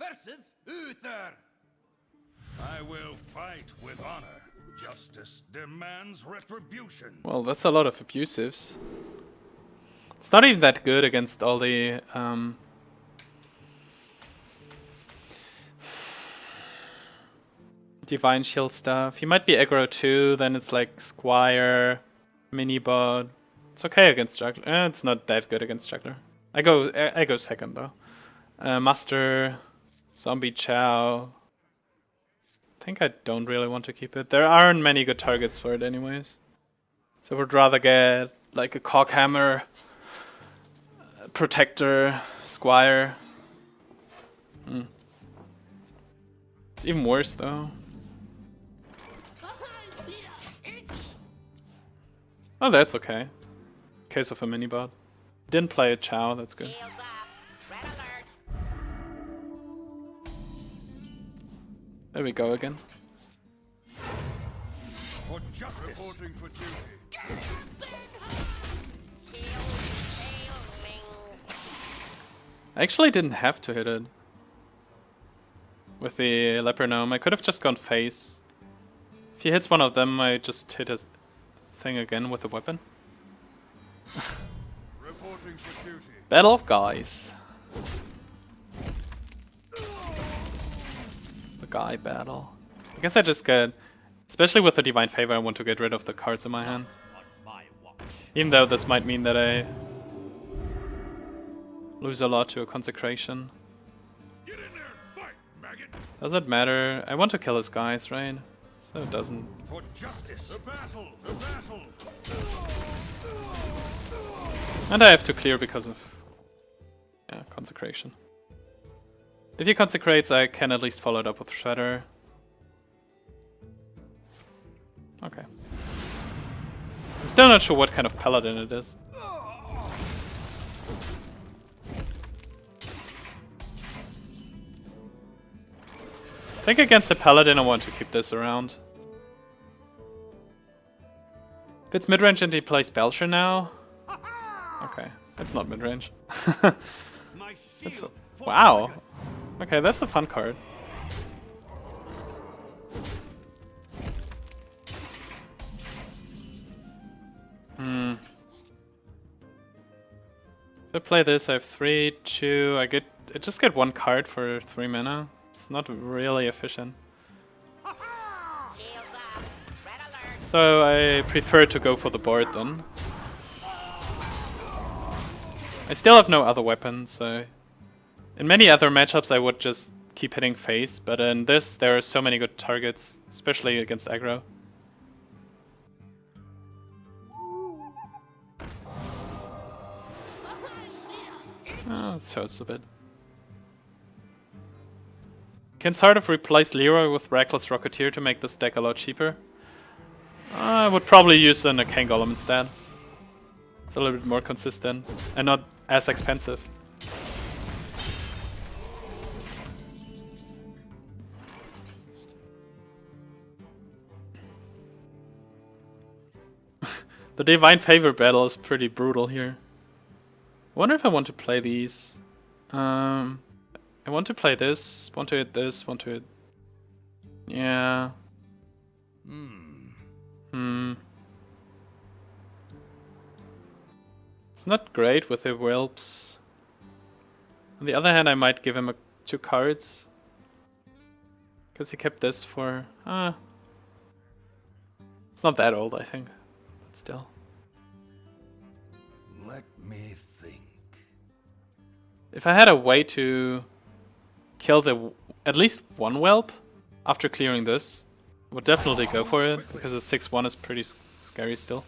versus Uther. I will fight with honor. Justice demands retribution. Well, that's a lot of abusives. It's not even that good against all the Divine Shield stuff. He might be aggro too, then it's like Squire, Minibot. It's okay against Juggler. It's not that good against Juggler. I go second though. Master, Zombie Chow. I think I don't really want to keep it. There aren't many good targets for it anyways. So I would rather get like a Coghammer, Protector, Squire. It's even worse though. Oh, that's okay. Case of a Minibot. Didn't play a Chow, that's good. There we go again. For justice. Reporting for duty. I actually didn't have to hit it. With the Leper Gnome, I could have just gone face. If he hits one of them, I just hit his thing again with a weapon. Reporting for duty. Battle of Guys. The guy battle. I guess I just get, especially with the Divine Favor, I want to get rid of the cards in my hand. Even though this might mean that I lose a lot to a Consecration. Get in there, fight, maggot. Does it matter? I want to kill his guys, right? So it doesn't. For justice. The battle. The battle. And I have to clear because of Consecration. If he consecrates, I can at least follow it up with Shredder. Okay. I'm still not sure what kind of paladin it is. I think against a paladin I want to keep this around. If it's midrange and he plays Belcher now... Okay, it's not midrange. Wow! Okay, that's a fun card. If I play this, I have 3, 2, I just get 1 card for 3 mana. It's not really efficient. So I prefer to go for the board then. I still have no other weapons, so... In many other matchups I would just keep hitting face, but in this there are so many good targets, especially against aggro. Oh, it shows a bit. Can sort of replace Leeroy with Reckless Rocketeer to make this deck a lot cheaper. I would probably use an Arcane Golem instead. It's a little bit more consistent and not as expensive. The Divine Favor battle is pretty brutal here. I wonder if I want to play these. I want to play this, want to hit this, want to hit... Yeah. It's not great with the whelps. On the other hand, I might give him 2 cards. Because he kept this for... It's not that old, I think. But still. Let me think. If I had a way to kill at least 1 whelp after clearing this, I would definitely go for it, because a 6-1 is pretty scary still.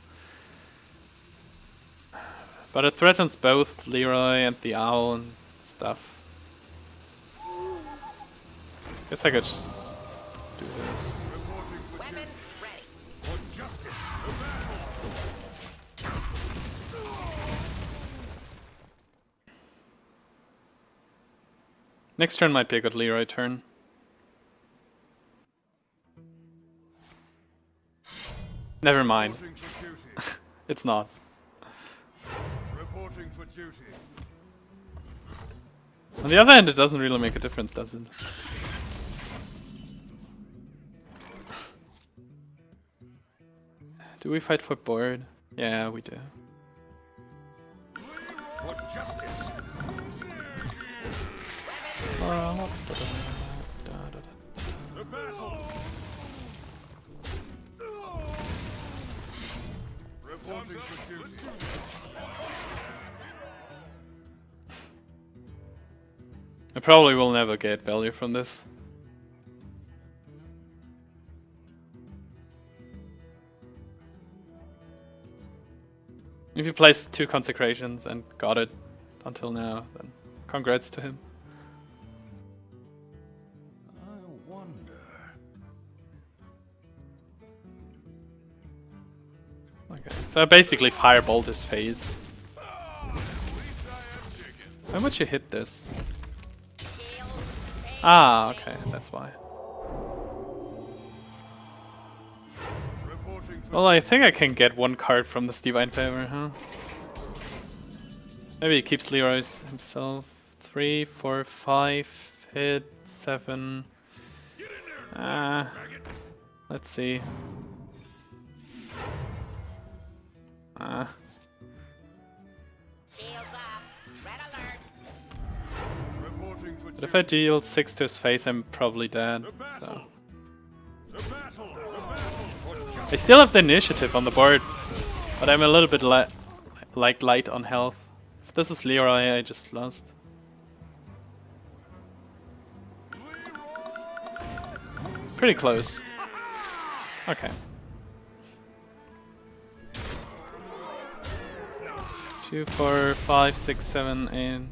But it threatens both Leeroy and the owl and stuff. Guess I could just do this. Weapon ready. For justice. Next turn might be a good Leeroy turn. Never mind. It's not. Reporting for duty. On the other hand, it doesn't really make a difference, does it? Do we fight for board? Yeah, we do. For justice. The battle. Reporting for duty. I probably will never get value from this. If he plays 2 consecrations and got it until now, then congrats to him. I wonder. Okay, so I basically firebolt his face. Why would you hit this? Ah, okay, that's why. Well, I think I can get 1 card from this Divine Favor, huh? Maybe he keeps Leeroy's himself. 3, 4, 5, hit, 7. Let's see. But if I deal 6 to his face, I'm probably dead. So. I still have the initiative on the board, but I'm a little bit light on health. If this is Leeroy, I just lost. Pretty close. Okay. 2, 4, 5, 6, 7, 8.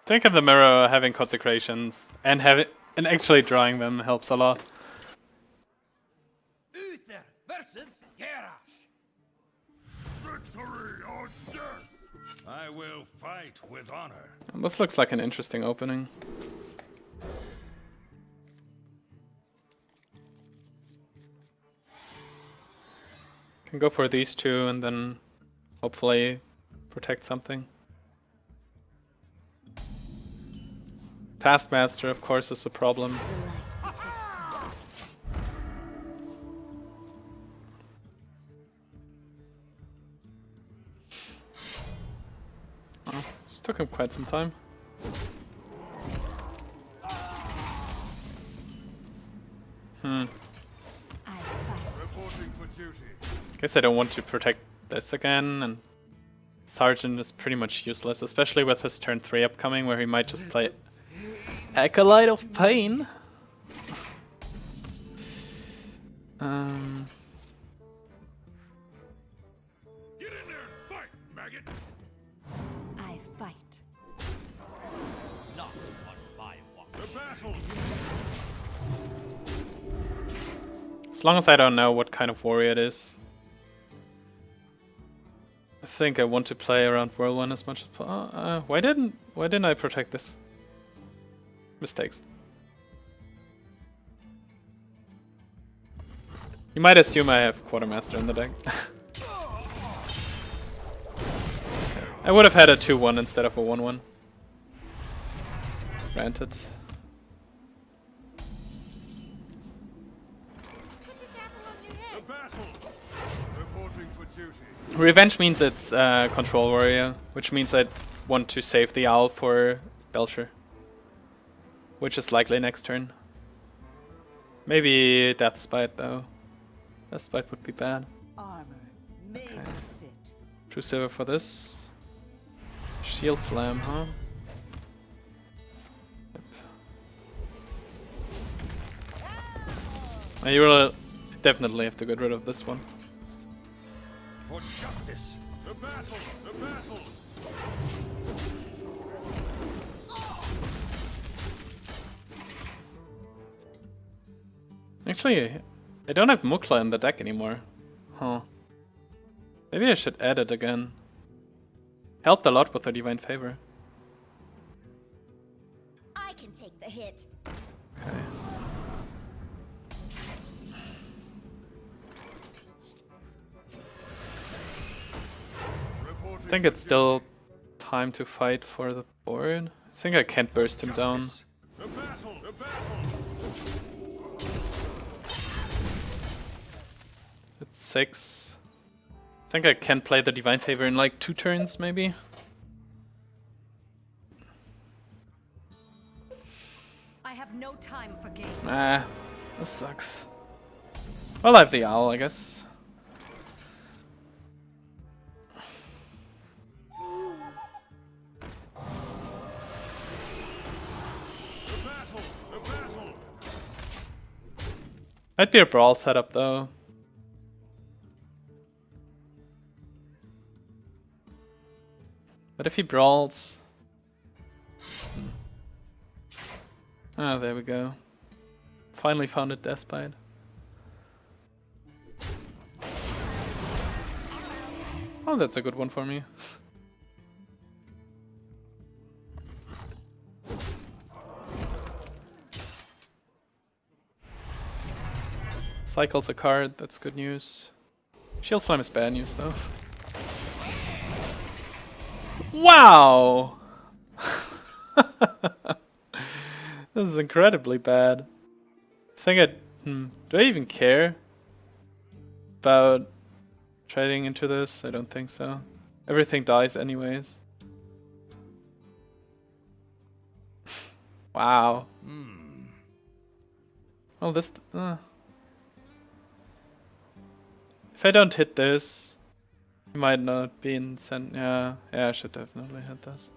I think in the mirror having consecrations and actually drawing them helps a lot. Uther versus Garrosh. Victory or death. I will fight with honor. And this looks like an interesting opening. Can go for these 2 and then hopefully protect something. Taskmaster, of course, is a problem. Oh, this took him quite some time. Guess I don't want to protect this again, and Sergeant is pretty much useless, especially with his turn 3 upcoming, where he might just play Acolyte of Pain. Get in there and fight, maggot. I fight. Not on my watch. The battle. As long as I don't know what kind of warrior it is. I think I want to play around Whirlwind as much as possible. Why didn't I protect this? Mistakes. You might assume I have Quartermaster in the deck. I would have had a 2-1 instead of a 1-1. Granted. The battle. Reporting for duty. Revenge means it's Control Warrior, which means I want to save the Owl for Belcher. Which is likely next turn. Maybe Deathspite though. Deathspite would be bad. Armor made to fit. Truesilver for this. Shield Slam, huh? Yep. You will definitely have to get rid of this one. For justice. The battle. The battle. Actually, I don't have Mukla in the deck anymore. Huh. Maybe I should add it again. Helped a lot with the Divine Favor. I can take the hit. Okay. think it's still time to fight for the board. I think I can't burst him down. The battle! The battle! It's 6. I think I can play the Divine Favor in like 2 turns, maybe. I have no time for games. Ah, this sucks. Well, I have the owl, I guess. The battle! The battle! Might be a brawl setup though. But if he brawls... Ah, there we go. Finally found a Despite. Oh, that's a good one for me. Cycles a card, that's good news. Shield Slime is bad news though. Wow! This is incredibly bad. I think do I even care about trading into this? I don't think so. Everything dies anyways. Wow. Oh, this... If I don't hit this, he might not be in yeah, I should definitely hit this.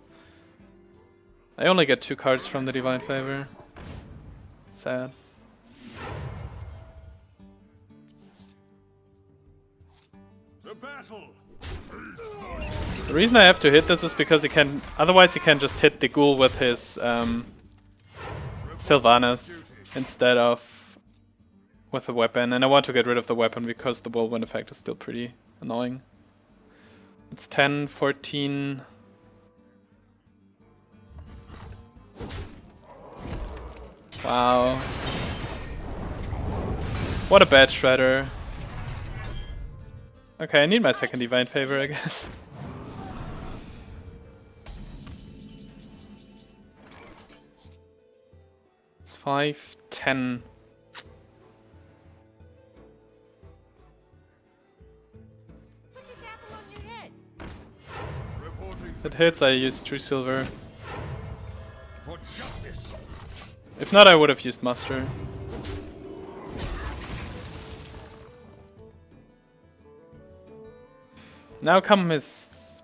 I only get 2 cards from the Divine Favor. Sad. The battle! The reason I have to hit this is because he can... Otherwise he can just hit the ghoul with his Sylvanas instead of with a weapon. And I want to get rid of the weapon because the whirlwind effect is still pretty annoying. It's 10, 14... Wow. What a bad shredder. Okay, I need my second Divine Favor, I guess. It's 5, 10. Put this apple on your head. If it hits, I use Truesilver. For justice! If not, I would have used Muster. Now come his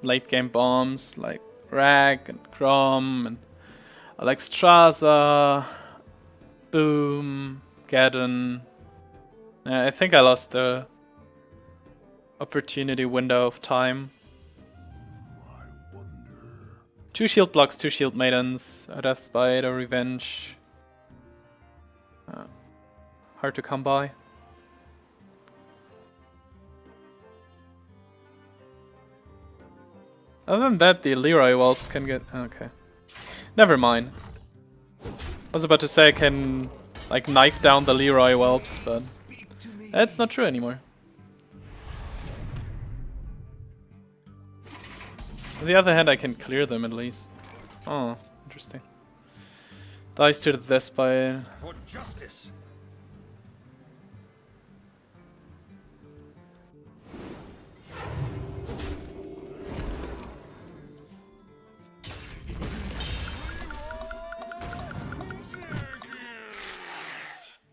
late game bombs like Rag and Grom and Alexstrasza, Boom, Gaddon. I think I lost the opportunity window of time. 2 shield blocks, 2 shield maidens, a Death Spite, a Revenge. Hard to come by. Other than that, the Leeroy Whelps can get... Okay. Never mind. I was about to say I can like knife down the Leeroy Whelps, but that's not true anymore. On the other hand, I can clear them at least. Oh, interesting. Dies to the Despite. For justice!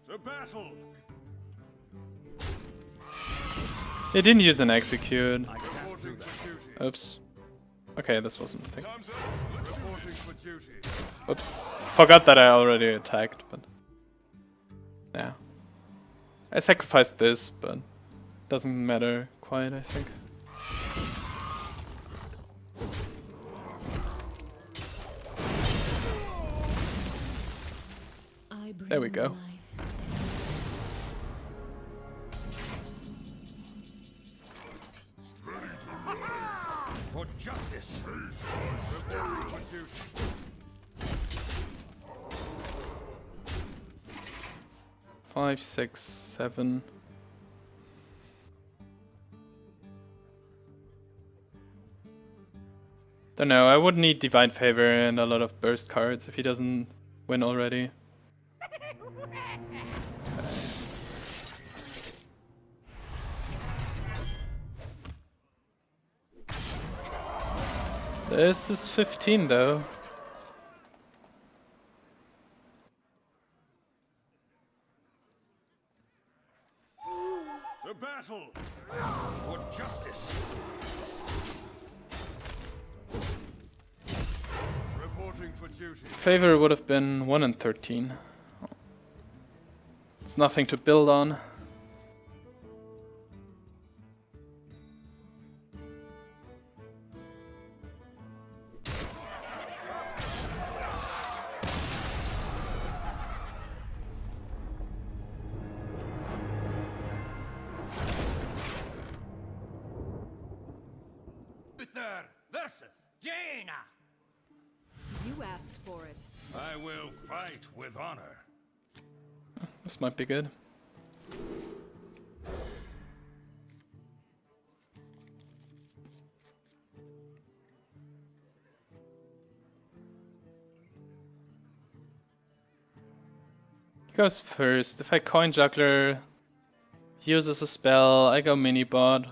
The battle! He didn't use an execute. Reporting for duty. Oops. Okay, this was a mistake. Time's up. Reporting for duty. Oops. Forgot that I already attacked, but... Yeah. I sacrificed this, but... Doesn't matter quite, I think. There we go. For justice! Reporting for duty. 5, 6, 7. Don't know, I would need Divine Favor and a lot of burst cards if he doesn't win already. This is 15 though. The battle for justice. Reporting for duty. Favor would have been 1 and 13. It's nothing to build on. Uther versus Jaina. You asked for it. I will fight with honor. This might be good. He goes first. If I coin Juggler, he uses a spell, I go Minibot.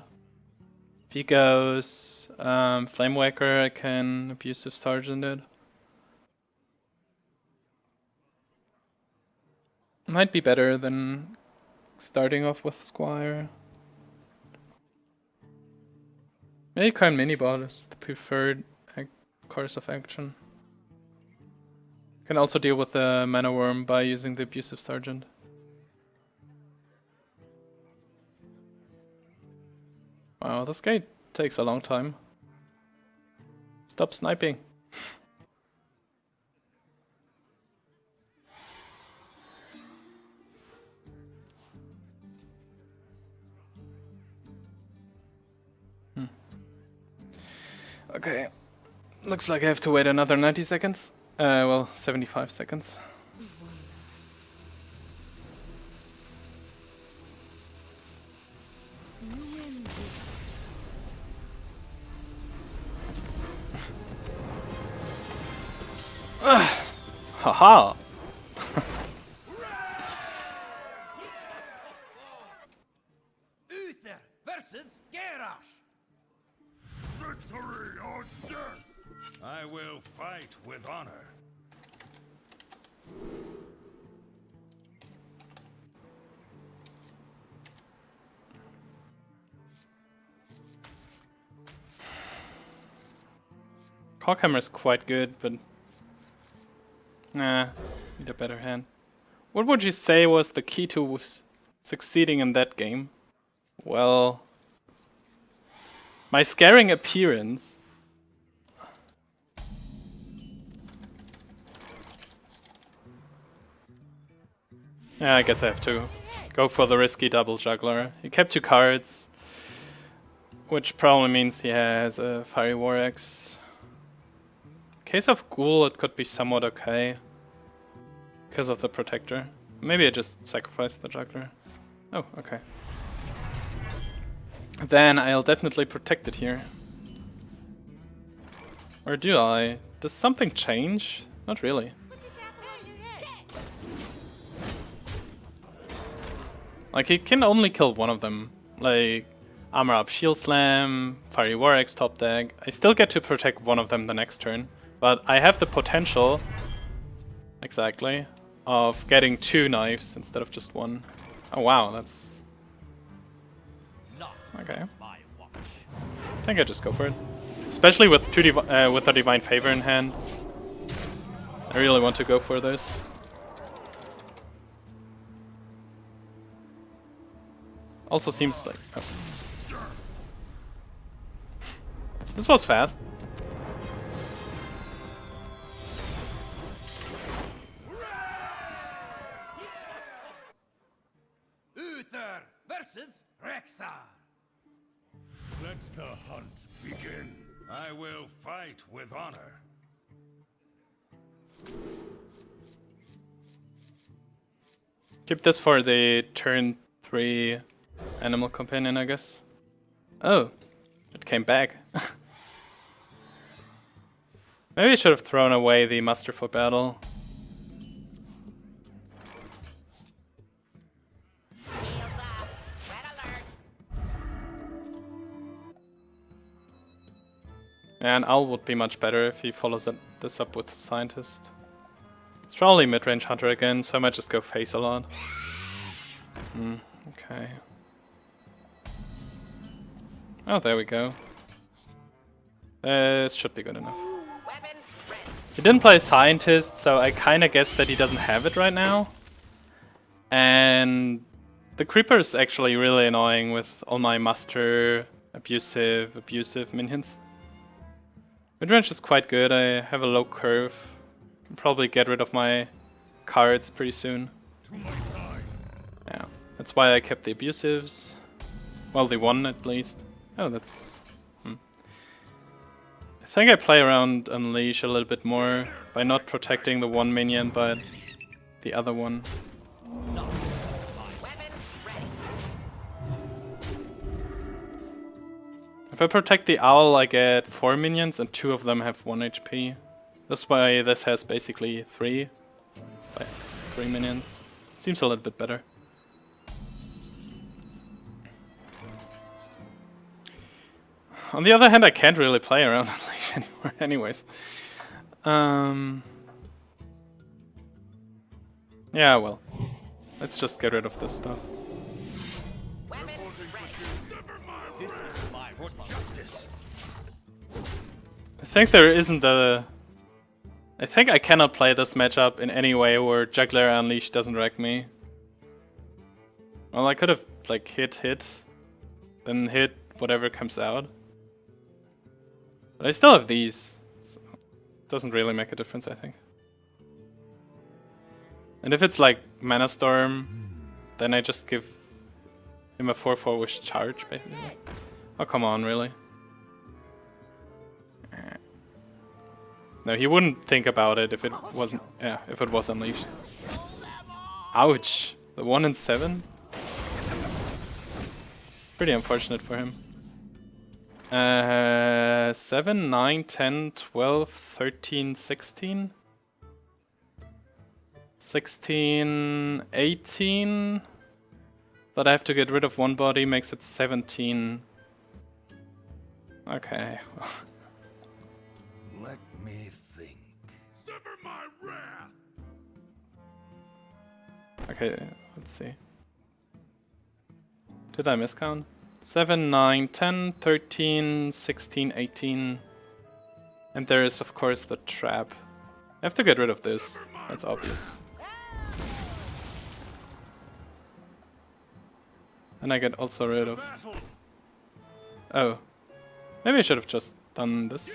If he goes Flamewaker, I can Abusive Sergeant it. Might be better than starting off with Squire. Maybe coin Minibot is the preferred course of action. Can also deal with the Mana Worm by using the Abusive Sergeant. Wow, this gate takes a long time. Stop sniping. Okay. Looks like I have to wait another 90 seconds. Well, 75 seconds. Haha! Uther versus Garrosh. Victory or death! I will fight with honor. Coghammer is quite good, but nah, need a better hand. What would you say was the key to succeeding in that game? Well, my scaring appearance. Yeah, I guess I have to go for the risky double juggler. He kept 2 cards, which probably means he has a Fiery War Axe. Case of Ghoul, it could be somewhat okay because of the Protector. Maybe I just sacrificed the Juggler. Oh, okay. Then I'll definitely protect it here. Or do I? Does something change? Not really. Like, he can only kill one of them. Like, Armor Up Shield Slam, Fiery War Axe top deck. I still get to protect one of them the next turn. But I have the potential, exactly, of getting 2 knives instead of just 1. Oh wow, that's... Okay. I think I just go for it. Especially with with a Divine Favor in hand. I really want to go for this. Also seems like... Oh. This was fast. Uther versus Rexar. Let the hunt begin. I will fight with honor. Keep this for the turn 3 Animal Companion, I guess. Oh, it came back. Maybe I should have thrown away the muster for battle. And Owl would be much better if he follows this up with Scientist. It's probably Midrange Hunter again, so I might just go face a lot. Okay. Oh, there we go. This should be good enough. He didn't play Scientist, so I kinda guess that he doesn't have it right now. And the Creeper is actually really annoying with all my Muster, Abusive minions. Midrange is quite good, I have a low curve. Can probably get rid of my cards pretty soon. Yeah, that's why I kept the Abusives. Well, the one at least. Oh, that's... I think I play around Unleash a little bit more by not protecting the one minion, but the other one. If I protect the Owl, I get 4 minions and 2 of them have 1 HP. That's why this has basically 3 minions. Seems a little bit better. On the other hand, I can't really play around Unleash anymore anyways. Yeah, well. Let's just get rid of this stuff. I think there isn't a... I think I cannot play this matchup in any way where Juggler Unleash doesn't wreck me. Well, I could have, like, hit, then hit whatever comes out. But I still have these, so it doesn't really make a difference, I think. And if it's like Mana Storm, then I just give him a 4/4 wish charge, basically. Oh, come on, really? No, he wouldn't think about it if it wasn't. Yeah, if it was Unleashed. Ouch! The 1 in 7? Pretty unfortunate for him. 7, 9, 10, 12, 13, 16. 16, 18. But I have to get rid of one body, makes it 17. Okay. Let me think. Sever my wrath. Okay, let's see. Did I miscount? 7, 9, 10, 13, 16, 18. And there is, of course, the trap. I have to get rid of this. That's obvious. And I get also rid of... Oh. Maybe I should have just done this.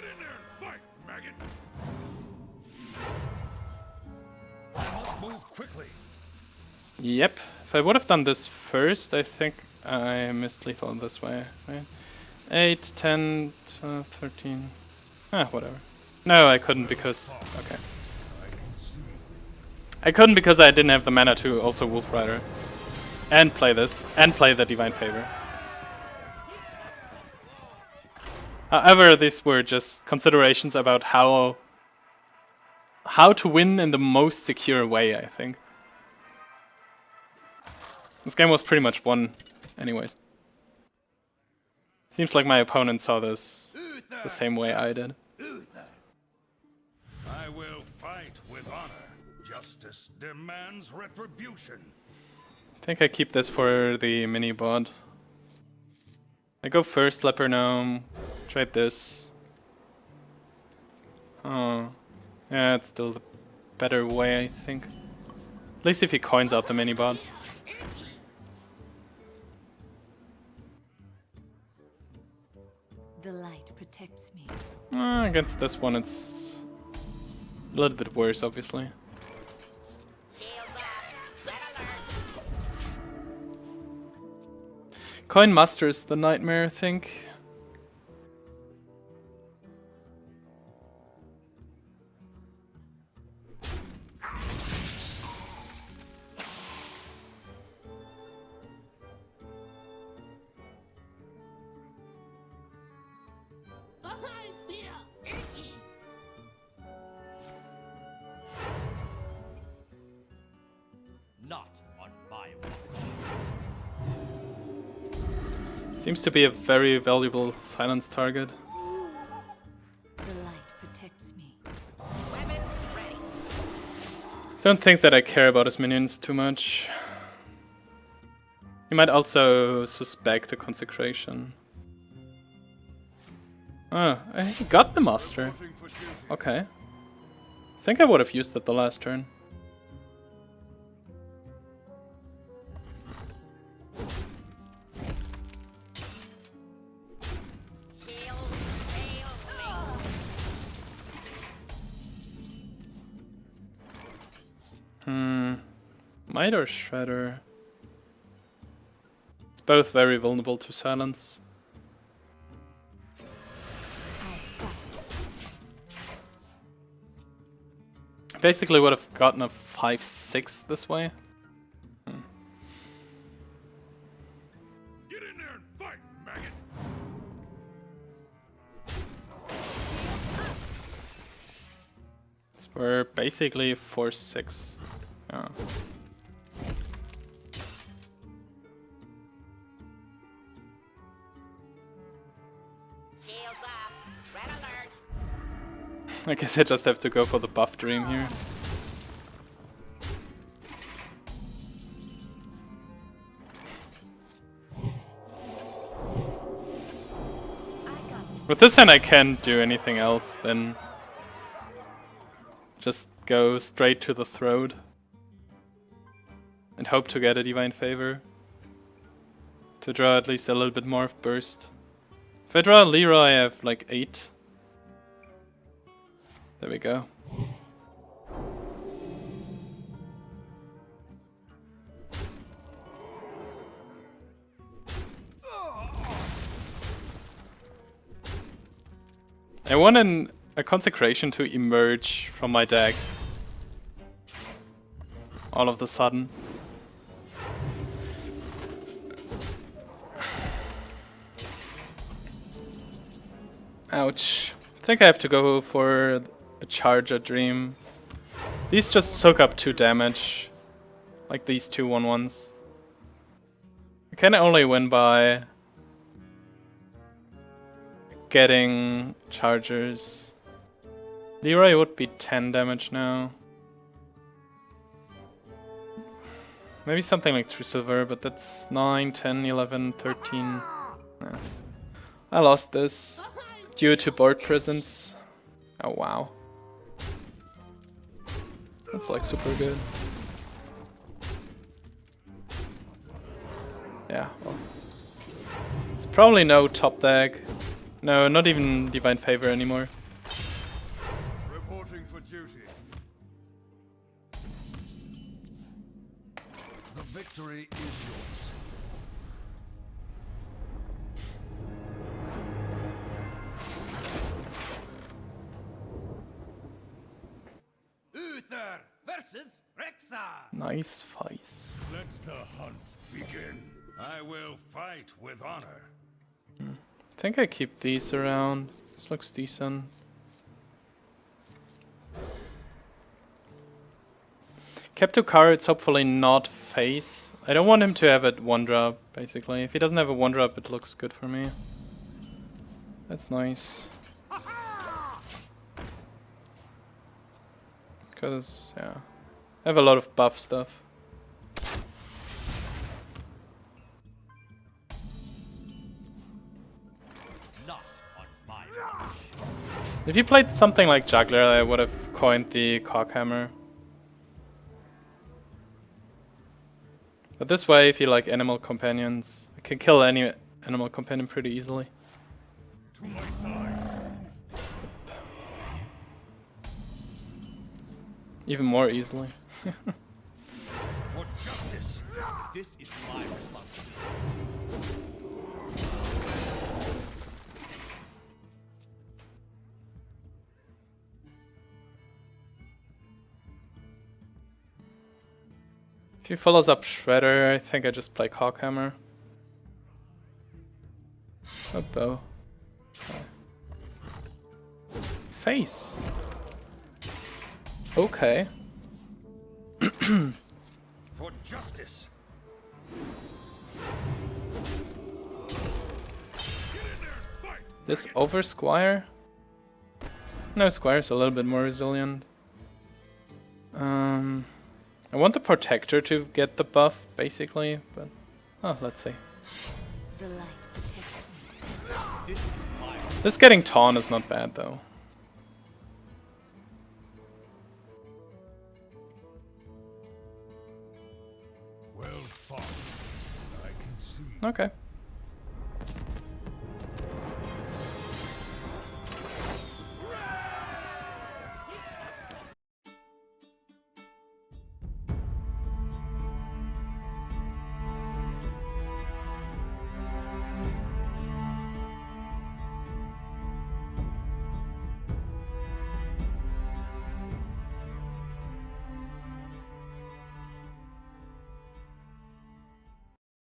Yep. If I would have done this first, I think I missed lethal this way, right? 8, 10, 12, 13... Ah, whatever. No, I couldn't because... Okay. I couldn't because I didn't have the mana to also Wolfrider. And play this. And play the Divine Favor. However, these were just considerations about how to win in the most secure way, I think. This game was pretty much won anyways. Seems like my opponent saw this the same way I did. I will fight with honor. Justice demands retribution. I think I keep this for the Minibot. I go first, Leper Gnome. Trade this. Oh. Yeah, it's still the better way, I think. At least if he coins out the Minibot. The light protects me. Against this one, it's a little bit worse, obviously. Coin Master is the nightmare, I think. Seems to be a very valuable silence target. The light protects me. Weapon ready. Don't think that I care about his minions too much. He might also suspect the consecration. Oh, he got the master. Okay. I think I would have used it the last turn. Might or Shredder? It's both very vulnerable to silence. Basically would have gotten a 5-6 this way. Get in there and fight, maggot! So we're basically 4-6. Yeah. I guess I just have to go for the buff dream here. With this hand I can't do anything else than just go straight to the throat and hope to get a Divine Favor to draw at least a little bit more of burst. If I draw a Leeroy I have like 8. There we go. I want a consecration to emerge from my deck all of a sudden. Ouch. I think I have to go for a Charger Dream. These just soak up 2 damage. Like these 2 1/1s. I can only win by getting Chargers. Leeroy would be 10 damage now. Maybe something like Truesilver, but that's 9, 10, 11, 13. Nah. I lost this due to board presence. Oh wow. That's like super good. Yeah, well. It's probably no top deck. No, not even Divine Favor anymore. Reporting for duty. The victory is yours. Uther versus Rexxar. Nice fight. Let the hunt begin. I will fight with honor. I think I keep these around. This looks decent. Kept 2 cards, hopefully not face. I don't want him to have a 1-drop, basically. If he doesn't have a 1-drop, it looks good for me. That's nice. Because, yeah. I have a lot of buff stuff. If you played something like Juggler, I would have coined the Coghammer. But this way, if you like animal companions, I can kill any animal companion pretty easily. To my side. Even more easily. For justice. This is my responsibility. If he follows up Shredder, I think I just play Coghammer. A bow. Okay. Face. Okay. For justice. This over Squire? No, Squire's a little bit more resilient. I want the Protector to get the buff, basically, but... Oh, let's see. The light protects me. This getting Taunt is not bad, though. Well fought. I can see. Okay.